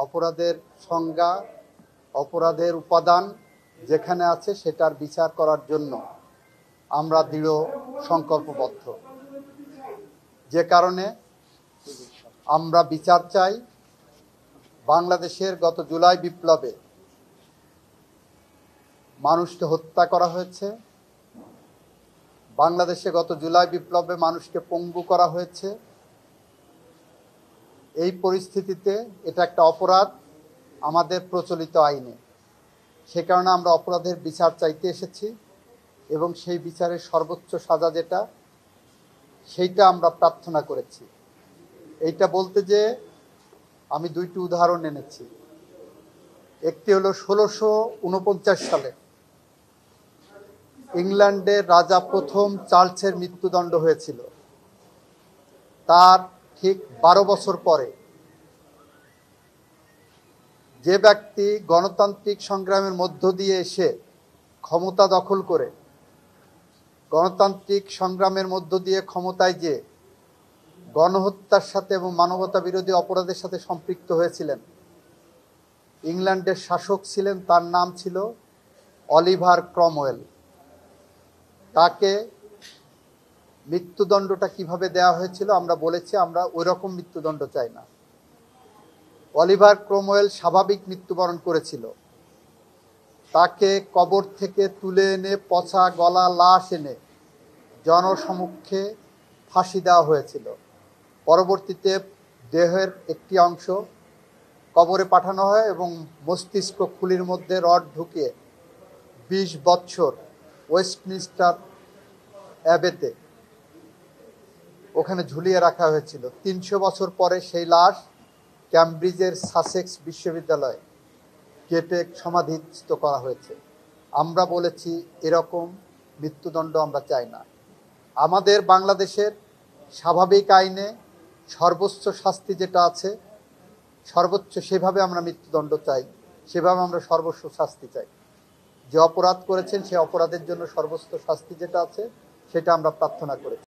অপরাধের সংজ্ঞা, অপরাধের উপাদান যেখানে আছে সেটার বিচার করার জন্য আমরা দৃঢ় সংকল্পবদ্ধ। যে কারণে আমরা বিচার চাই। বাংলাদেশের গত জুলাই বিপ্লবে মানুষকে হত্যা করা হয়েছে, বাংলাদেশে গত জুলাই বিপ্লবে মানুষকে পঙ্গু করা হয়েছে। এই পরিস্থিতিতে এটা একটা অপরাধ আমাদের প্রচলিত আইনে। সে কারণে আমরা অপরাধের বিচার চাইতে এসেছি এবং সেই বিচারের সর্বোচ্চ সাজা যেটা সেইটা আমরা প্রার্থনা করেছি। এইটা বলতে যে আমি দুইটি উদাহরণ এনেছি। একটি হলো 1649 সালে ইংল্যান্ডের রাজা প্রথম চার্লসের মৃত্যুদণ্ড হয়েছিল। তার ঠিক 12 বছর পরে যে ব্যক্তি গণতান্ত্রিক সংগ্রামের মধ্য দিয়ে এসে ক্ষমতা দখল করে, গণতান্ত্রিক সংগ্রামের মধ্য দিয়ে ক্ষমতায় যে গণহত্যার সাথে এবং মানবতা বিরোধী অপরাধের সাথে সম্পৃক্ত হয়েছিলেন, ইংল্যান্ডের শাসক ছিলেন, তার নাম ছিল অলিভার ক্রমওয়েল। তাকে মৃত্যুদণ্ডটা কিভাবে দেওয়া হয়েছিল আমরা বলেছি আমরা ওই রকম মৃত্যুদণ্ড চাই না। অলিভার ক্রমওয়েল স্বাভাবিক মৃত্যুবরণ করেছিল। তাকে কবর থেকে তুলে এনে পচা গলা লাশ এনে জনসমক্ষে ফাঁসি দেওয়া হয়েছিল। পরবর্তীতে দেহের একটি অংশ কবরে পাঠানো হয় এবং মস্তিষ্ক খুলির মধ্যে রড ঢুকিয়ে 20 বছর ওয়েস্টমিনস্টার অ্যাবেতে ওখানে ঝুলিয়ে রাখা হয়েছিল। 300 বছর পরে সেই লাশ ক্যামব্রিজের সাসেক্স বিশ্ববিদ্যালয়ে কেটে সমাধিস্থ করা হয়েছে। আমরা বলেছি এরকম মৃত্যুদণ্ড আমরা চাই না। আমাদের বাংলাদেশের স্বাভাবিক আইনে সর্বোচ্চ শাস্তি যেটা আছে, সর্বোচ্চ সেভাবে আমরা মৃত্যুদণ্ড চাই, সেভাবে আমরা সর্বোচ্চ শাস্তি চাই। যে অপরাধ করেছেন সে অপরাধের জন্য সর্বোচ্চ শাস্তি যেটা আছে সেটা আমরা প্রার্থনা করেছি।